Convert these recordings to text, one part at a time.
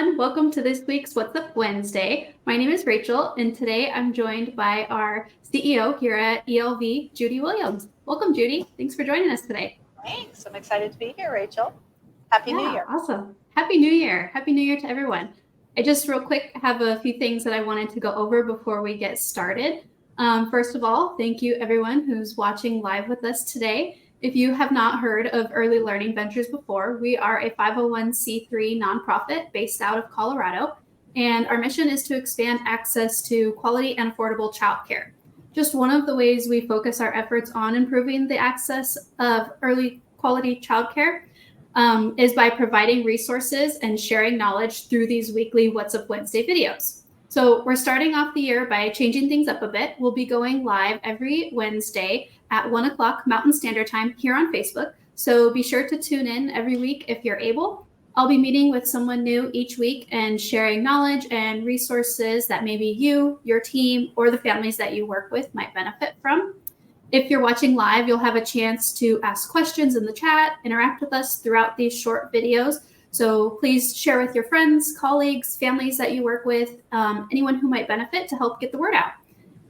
everyone. Welcome to this week's What's Up Wednesday. My name is Rachel, and today I'm joined by our CEO here at ELV, Judy Williams. Welcome, Judy. Thanks for joining us today. Thanks. I'm excited to be here, Rachel. Happy New Year. Awesome. Happy New Year. Happy New Year to everyone. I just real quick have a few things that I wanted to go over before we get started. First of all, thank you everyone who's watching live with us today. If you have not heard of Early Learning Ventures before, we are a 501c3 nonprofit based out of Colorado, and our mission is to expand access to quality and affordable childcare. Just one of the ways we focus our efforts on improving the access of early quality childcare is by providing resources and sharing knowledge through these weekly What's Up Wednesday videos. So we're starting off the year by changing things up a bit. We'll be going live every Wednesday at 1 o'clock Mountain Standard Time here on Facebook. So be sure to tune in every week if you're able. I'll be meeting with someone new each week and sharing knowledge and resources that maybe you, your team, or the families that you work with might benefit from. If you're watching live, you'll have a chance to ask questions in the chat, interact with us throughout these short videos. So please share with your friends, colleagues, families that you work with, anyone who might benefit to help get the word out.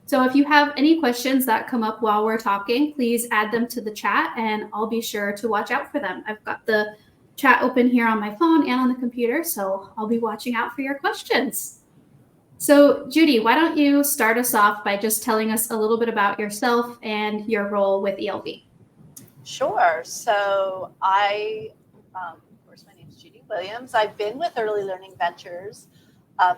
So if you have any questions that come up while we're talking, please add them to the chat and I'll be sure to watch out for them. I've got the chat open here on my phone and on the computer, so I'll be watching out for your questions. So Judy, why don't you start us off by just telling us a little bit about yourself and your role with ELV? Sure. So of course, my name is Judy Williams. I've been with Early Learning Ventures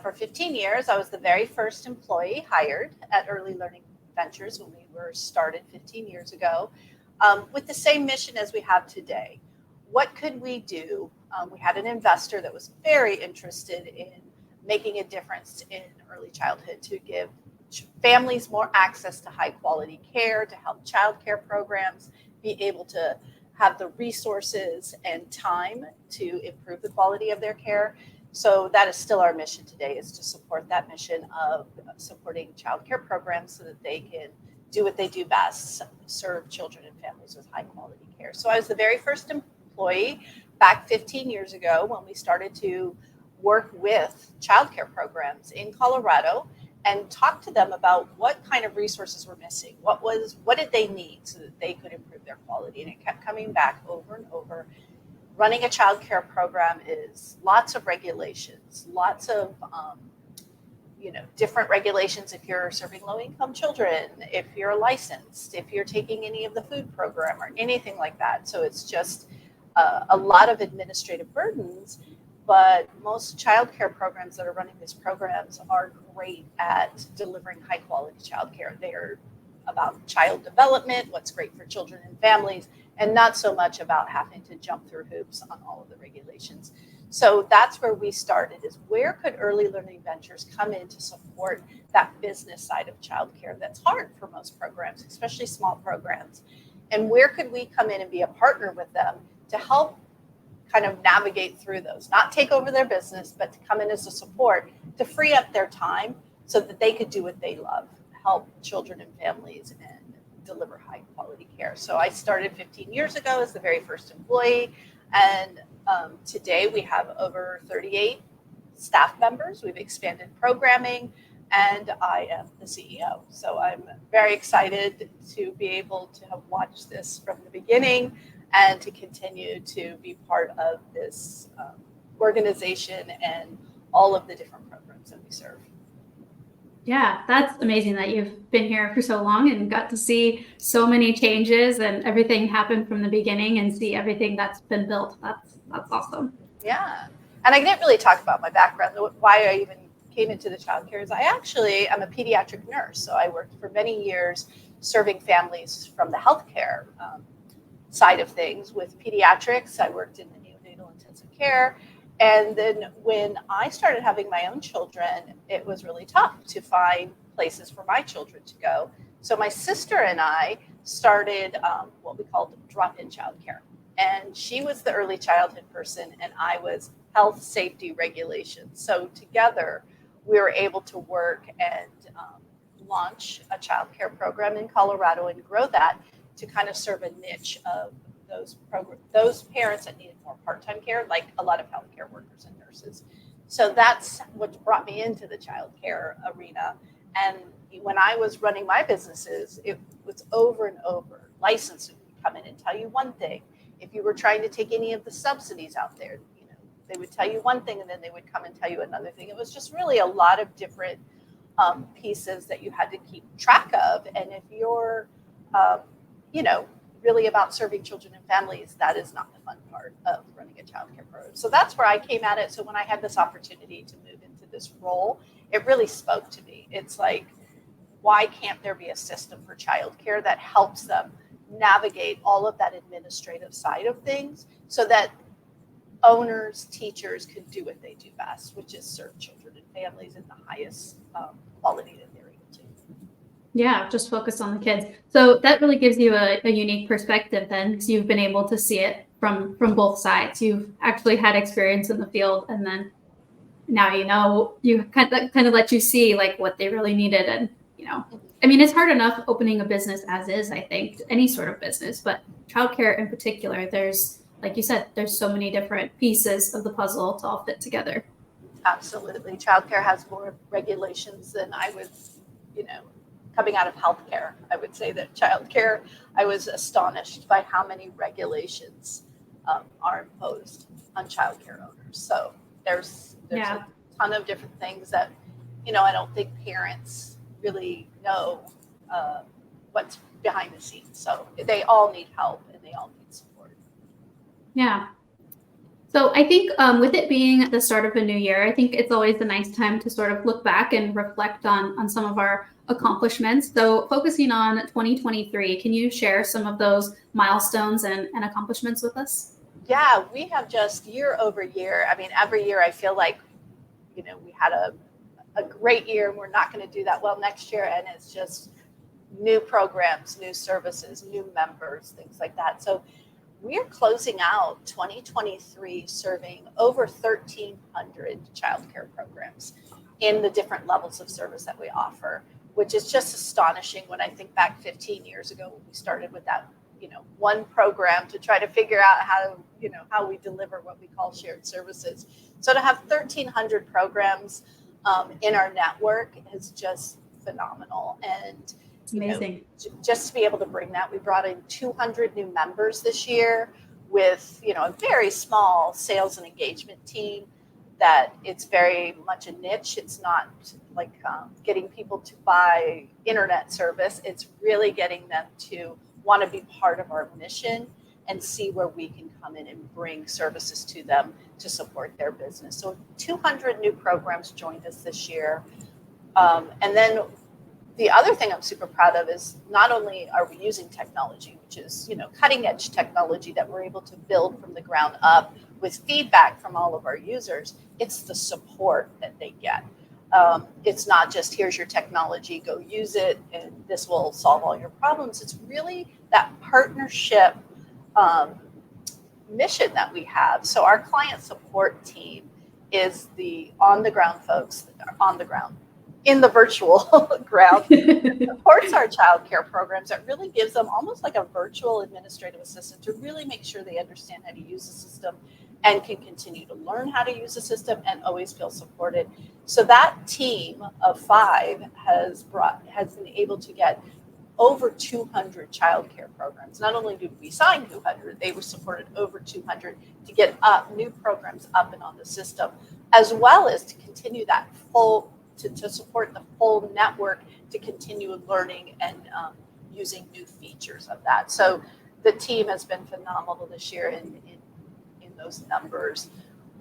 for 15 years. I was the very first employee hired at Early Learning Ventures when we were started 15 years ago, with the same mission as we have today. What could we do? We had an investor that was very interested in making a difference in early childhood to give families more access to high quality care, to help childcare programs be able to have the resources and time to improve the quality of their care. So that is still our mission today, is to support that mission of supporting childcare programs so that they can do what they do best, serve children and families with high quality care. So I was the very first employee back 15 years ago when we started to work with childcare programs in Colorado and talk to them about what kind of resources were missing, what did they need so that they could improve their quality. And it kept coming back over and over. Running a childcare program is lots of regulations, lots of different regulations if you're serving low-income children, if you're licensed, if you're taking any of the food program or anything like that. So it's just a lot of administrative burdens. But most childcare programs that are running these programs are great at delivering high quality childcare. They're about child development, what's great for children and families, and not so much about having to jump through hoops on all of the regulations. So that's where we started, is where could Early Learning Ventures come in to support that business side of childcare that's hard for most programs, especially small programs. And where could we come in and be a partner with them to help kind of navigate through those, not take over their business, but to come in as a support to free up their time so that they could do what they love, help children and families and deliver high quality care. So I started 15 years ago as the very first employee. And today we have over 38 staff members. We've expanded programming and I am the CEO. So I'm very excited to be able to have watched this from the beginning and to continue to be part of this organization and all of the different programs that we serve. Yeah, that's amazing that you've been here for so long and got to see so many changes and everything happen from the beginning and see everything that's been built. That's awesome. Yeah. And I didn't really talk about my background, why I even came into the childcare is I actually am a pediatric nurse. So I worked for many years serving families from the healthcare side of things with pediatrics. I worked in the neonatal intensive care. And then when I started having my own children, it was really tough to find places for my children to go. So my sister and I started what we called drop-in childcare. And she was the early childhood person and I was health safety regulations. So together we were able to work and launch a childcare program in Colorado and grow that to kind of serve a niche of those parents that needed more part-time care, like a lot of healthcare workers and nurses. So that's what brought me into the childcare arena. And when I was running my businesses, it was over and over. Licensing would come in and tell you one thing. If you were trying to take any of the subsidies out there, they would tell you one thing and then they would come and tell you another thing. It was just really a lot of different pieces that you had to keep track of. And if you're, really about serving children and families, that is not the fun part of running a childcare program. So that's where I came at it. So when I had this opportunity to move into this role, it really spoke to me. It's like, why can't there be a system for childcare that helps them navigate all of that administrative side of things so that owners, teachers can do what they do best, which is serve children and families in the highest quality that they're able to. Yeah, just focus on the kids. So that really gives you a unique perspective then, because you've been able to see it from both sides. You've actually had experience in the field, and then now you kind of let you see like what they really needed. And I mean, it's hard enough opening a business as is, I think, any sort of business, but childcare in particular, there's, like you said, there's so many different pieces of the puzzle to all fit together. Absolutely. Childcare has more regulations than I would, coming out of healthcare. I would say that childcare, I was astonished by how many regulations are imposed on childcare owners. So there's a ton of different things that, I don't think parents really know what's behind the scenes. So they all need help and they all need support. Yeah. So I think with it being the start of a new year, I think it's always a nice time to sort of look back and reflect on some of our accomplishments. So focusing on 2023, can you share some of those milestones and accomplishments with us? Yeah, we have just year over year. I mean, every year I feel like, we had a great year and we're not going to do that well next year. And it's just new programs, new services, new members, things like that. So we're closing out 2023 serving over 1,300 childcare programs in the different levels of service that we offer, which is just astonishing when I think back 15 years ago when we started with that, one program to try to figure out how we deliver what we call shared services. So to have 1,300 programs in our network is just phenomenal. And It's amazing. Just to be able to bring that, we brought in 200 new members this year with, a very small sales and engagement team that it's very much a niche. It's not like getting people to buy internet service. It's really getting them to want to be part of our mission and see where we can come in and bring services to them to support their business. So 200 new programs joined us this year. And then the other thing I'm super proud of is not only are we using technology, which is, cutting edge technology that we're able to build from the ground up with feedback from all of our users, it's the support that they get. It's not just here's your technology, go use it, and this will solve all your problems. It's really that partnership mission that we have. So our client support team is the on-the-ground folks that are on the ground, in the virtual ground, supports our childcare programs. That really gives them almost like a virtual administrative assistant to really make sure they understand how to use the system and can continue to learn how to use the system and always feel supported. So that team of 5 has been able to get over 200 childcare programs. Not only did we sign 200, they were supported over 200 to get new programs up and on the system, as well as to continue that to support the full network to continue learning and using new features of that. So the team has been phenomenal this year in those numbers.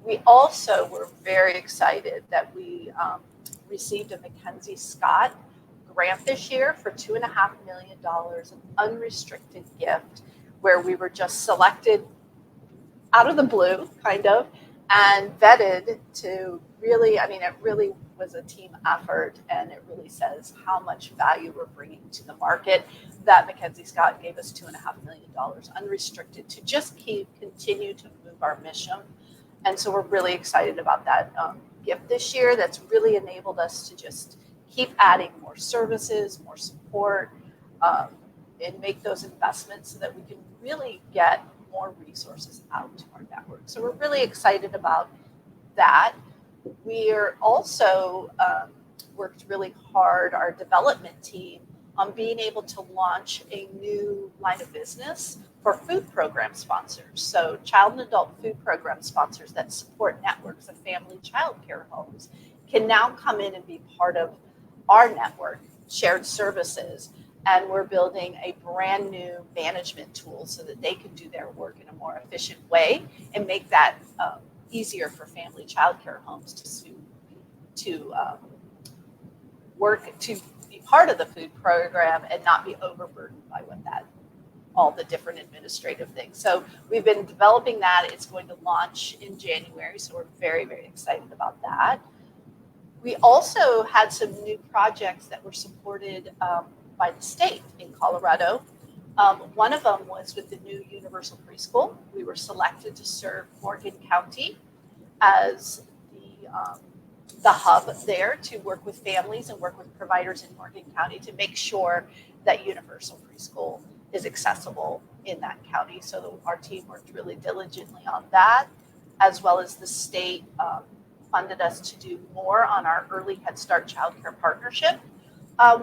We also were very excited that we received a Mackenzie Scott grant this year for $2.5 million, an unrestricted gift, where we were just selected out of the blue, kind of, and vetted to really, it really was a team effort, and it really says how much value we're bringing to the market. That Mackenzie Scott gave us $2.5 million unrestricted to just continue to move our mission. And so we're really excited about that gift this year. That's really enabled us to just keep adding more services, more support, and make those investments so that we can really get more resources out to our network. So we're really excited about that. We are also worked really hard, our development team, on being able to launch a new line of business for food program sponsors. So child and adult food program sponsors that support networks of family child care homes can now come in and be part of our network, shared services. And we're building a brand new management tool so that they can do their work in a more efficient way and make that easier for family child care homes to work to be part of the food program and not be overburdened by all the different administrative things. So we've been developing that. It's going to launch in January, so we're very, very excited about that. We also had some new projects that were supported by the state in Colorado. One of them was with the new universal preschool. We were selected to serve Morgan County as the hub there to work with families and work with providers in Morgan County to make sure that universal preschool is accessible in that county. So our team worked really diligently on that, as well as the state funded us to do more on our early Head Start Child Care Partnership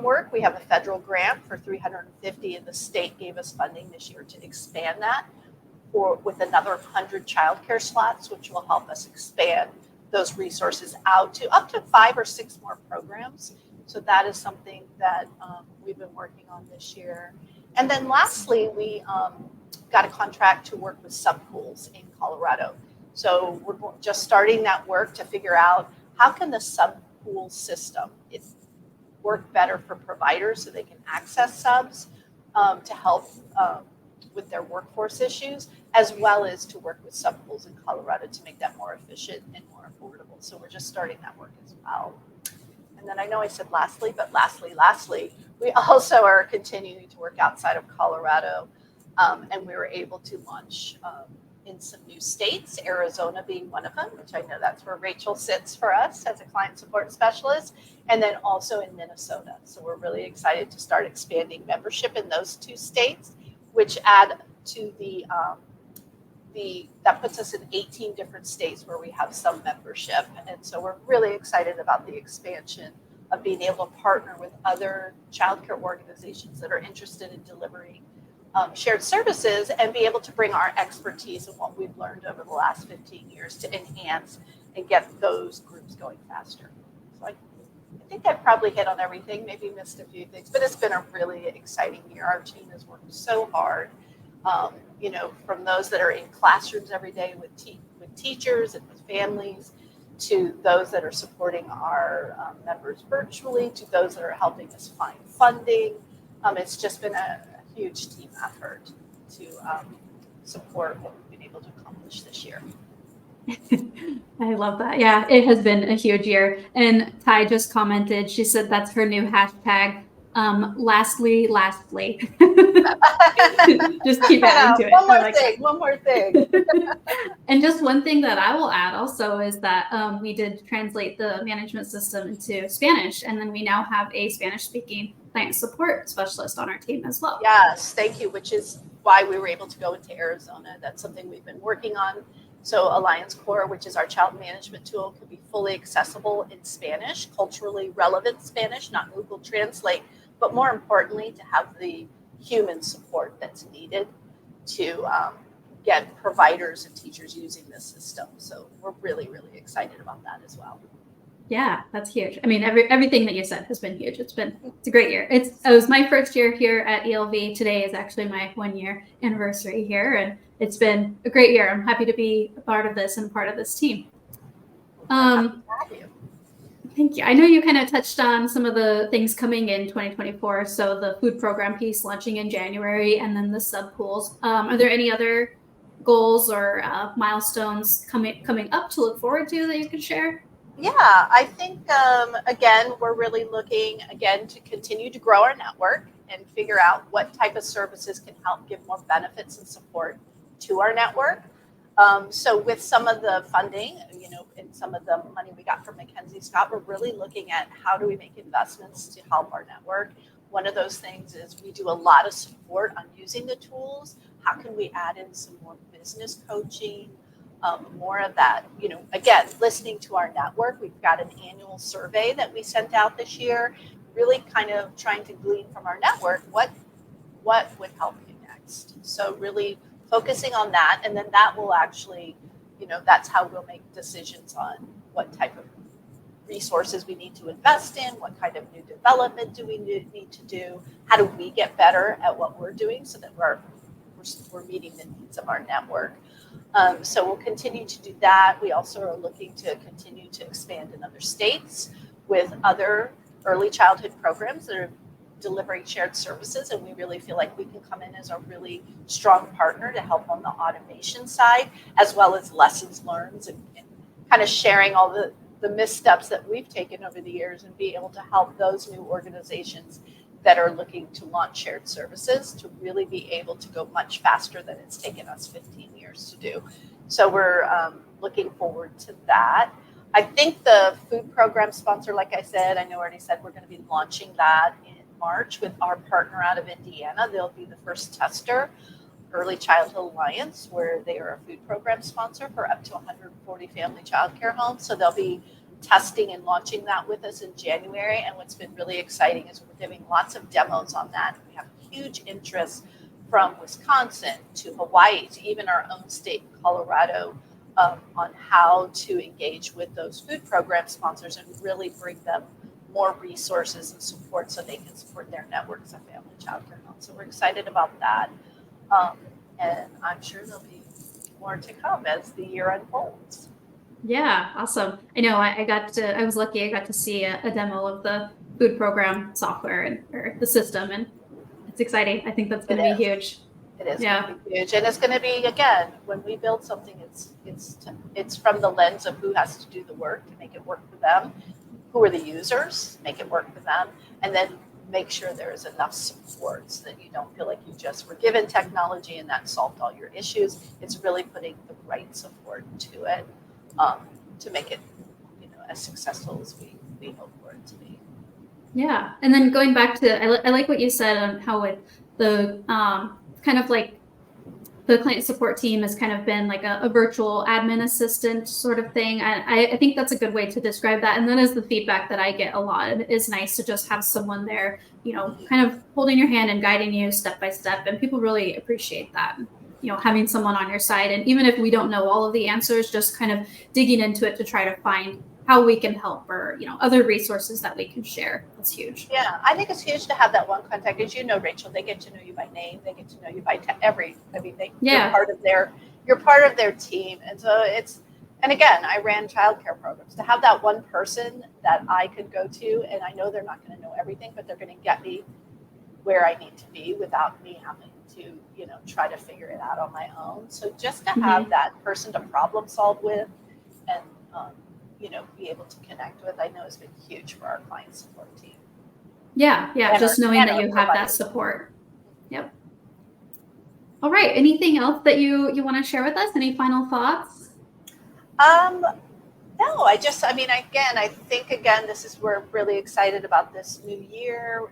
work. We have a federal grant for $350, and the state gave us funding this year to expand that with another 100 childcare slots, which will help us expand those resources out to up to 5 or 6 more programs. So that is something that we've been working on this year. And then lastly, we got a contract to work with subpools in Colorado. So we're just starting that work to figure out how can the subpool system work better for providers so they can access subs to help with their workforce issues, as well as to work with subpools in Colorado to make that more efficient and more affordable. So we're just starting that work as well. And then I know I said lastly, but lastly, we also are continuing to work outside of Colorado, and we were able to launch in some new states, Arizona being one of them, which I know that's where Rachel sits for us as a client support specialist, and then also in Minnesota. So we're really excited to start expanding membership in those 2 states, which add to that puts us in 18 different states where we have some membership. And so we're really excited about the expansion of being able to partner with other childcare organizations that are interested in delivering shared services and be able to bring our expertise and what we've learned over the last 15 years to enhance and get those groups going faster. So I think I've probably hit on everything, maybe missed a few things, but it's been a really exciting year. Our team has worked so hard, from those that are in classrooms every day with teachers and with families, to those that are supporting our members virtually, to those that are helping us find funding. It's just been a huge team effort to support what we've been able to accomplish this year. I love that. Yeah, it has been a huge year. And Ty just commented, she said that's her new hashtag. Lastly. Just keep adding to it. One more thing. And just one thing that I will add also is that we did translate the management system into Spanish, and then we now have a Spanish-speaking client support specialist on our team as well. Yes, thank you, which is why we were able to go into Arizona. That's something we've been working on. So Alliance Core, which is our child management tool, can be fully accessible in Spanish, culturally relevant Spanish, not Google Translate, but more importantly, to have the human support that's needed to get providers and teachers using this system. So we're really, really excited about that as well. Yeah, that's huge. I mean, everything that you said has been huge. It's a great year. It was my first year here at ELV. Today is actually my 1-year anniversary here, and it's been a great year. I'm happy to be a part of this and part of this team. Thank you. I know you kind of touched on some of the things coming in 2024. So the food program piece launching in January, and then the sub pools. Are there any other goals or milestones coming up to look forward to that you could share? Yeah, I think, again, we're really looking, to continue to grow our network and figure out what type of services can help give more benefits and support to our network. So with some of the funding, and some of the money we got from Mackenzie Scott, we're really looking at how do we make investments to help our network. One of those things is we do a lot of support on using the tools. How can we add in some more business coaching, more of that, again, listening to our network. We've got an annual survey that we sent out this year, really kind of trying to glean from our network what would help you next. So really focusing on that, and then that will actually, that's how we'll make decisions on what type of resources we need to invest in, what kind of new development do we need to do, how do we get better at what we're doing so that we're meeting the needs of our network. So we'll continue to do that. We also are looking to continue to expand in other states with other early childhood programs that are delivering shared services, and we really feel like we can come in as a really strong partner to help on the automation side, as well as lessons learned and kind of sharing all the missteps that we've taken over the years and be able to help those new organizations that are looking to launch shared services to really be able to go much faster than it's taken us 15 years to do. So we're looking forward to that. I think the food program sponsor, like I said, I know I already said we're going to be launching that in March with our partner out of Indiana. They'll be the first tester, Early Childhood Alliance, where they are a food program sponsor for up to 140 family child care homes. So they'll be testing and launching that with us in January. And what's been really exciting is we're doing lots of demos on that. We have huge interest from Wisconsin to Hawaii to even our own state, Colorado, on how to engage with those food program sponsors and really bring them more resources and support so they can support their networks of family child care homes. So we're excited about that. And I'm sure there'll be more to come as the year unfolds. Yeah, awesome. I know I was lucky. I got to see a demo of the food program software or the system, and it's exciting. I think that's going to be huge. It is going to be huge, and it's going to be, again, when we build something, it's from the lens of who has to do the work to make it work for them, who are the users, make it work for them, and then make sure there is enough support so that you don't feel like you just were given technology and that solved all your issues. It's really putting the right support to it. To make it, as successful as we hope for it to be. Yeah, and then going back to, I like what you said on how the kind of like the client support team has kind of been like a virtual admin assistant sort of thing. I think that's a good way to describe that. And that is the feedback that I get a lot. It is nice to just have someone there, kind of holding your hand and guiding you step by step. And people really appreciate that. Having someone on your side. And even if we don't know all of the answers, just kind of digging into it to try to find how we can help or, other resources that we can share. That's huge. Yeah, I think it's huge to have that one contact. As you know, Rachel, they get to know you by name. They get to know you by you're part of their team. And so and again, I ran childcare programs. To have that one person that I could go to, and I know they're not going to know everything, but they're going to get me where I need to be without me having to, try to figure it out on my own. So just to have that person to problem solve with and, be able to connect with, I know has been huge for our client support team. Yeah. Just knowing that you have that support. Yep. All right. Anything else that you want to share with us? Any final thoughts? No, I think we're really excited about this new year.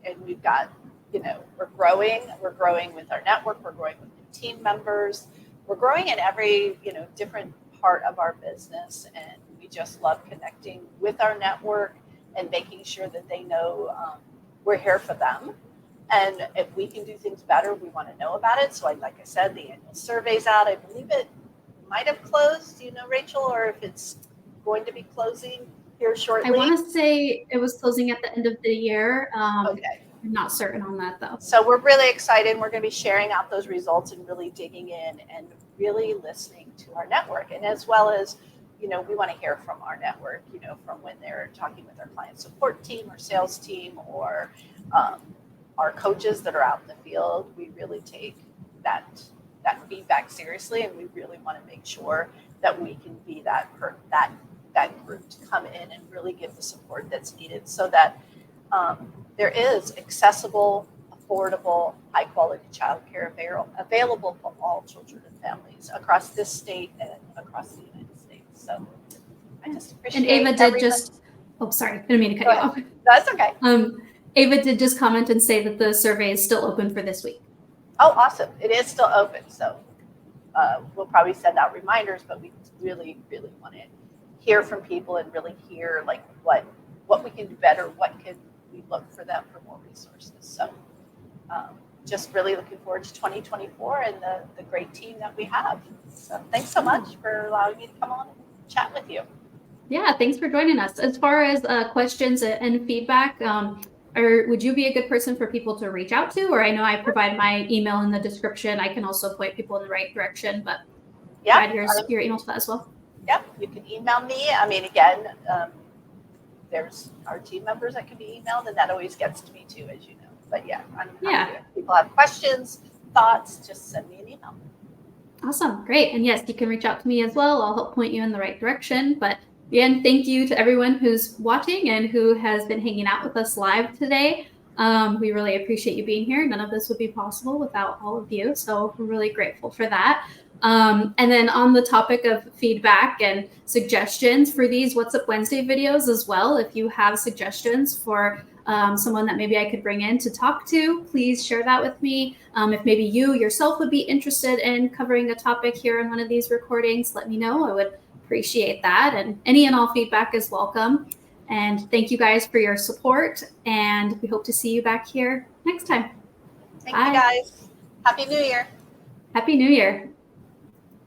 And we've got, we're growing with our network, we're growing with new team members, we're growing in every, different part of our business. And we just love connecting with our network and making sure that they know we're here for them. And if we can do things better, we want to know about it. So like I said, the annual survey's out. I believe it might have closed, Rachel, or if it's going to be closing here shortly. I want to say it was closing at the end of the year. Okay. I'm not certain on that, though. So we're really excited. We're going to be sharing out those results and really digging in and really listening to our network. And as well as, we want to hear from our network, from when they're talking with our client support team or sales team or our coaches that are out in the field. We really take that feedback seriously, and we really want to make sure that we can be that group to come in and really give the support that's needed so that there is accessible, affordable, high-quality childcare available for all children and families across this state and across the United States. So I just appreciate it. And Ava did just, sorry, I didn't mean to cut you off. That's okay. Ava did just comment and say that the survey is still open for this week. Oh, awesome. It is still open. So we'll probably send out reminders, but we really, really want to hear from people and really hear like what we can do better, what can we look for them for more resources. So just really looking forward to 2024 and the great team that we have. So thanks so much for allowing me to come on and chat with you. Yeah, thanks for joining us. As far as questions and feedback, or would you be a good person for people to reach out to? Or I know I provide my email in the description. I can also point people in the right direction, but add your email to that as well. Yep, you can email me. I mean, again, there's our team members that can be emailed, and that always gets to me too, as you know. But yeah, if people have questions, thoughts, just send me an email. Awesome, great. And yes, you can reach out to me as well. I'll help point you in the right direction. But again, thank you to everyone who's watching and who has been hanging out with us live today. We really appreciate you being here. None of this would be possible without all of you. So we're really grateful for that. And then on the topic of feedback and suggestions for these What's Up Wednesday videos as well, if you have suggestions for someone that maybe I could bring in to talk to, please share that with me. If maybe you yourself would be interested in covering a topic here in one of these recordings, let me know. I would appreciate that. And any and all feedback is welcome. And thank you guys for your support. And we hope to see you back here next time. Thank you guys. Happy New Year. Happy New Year.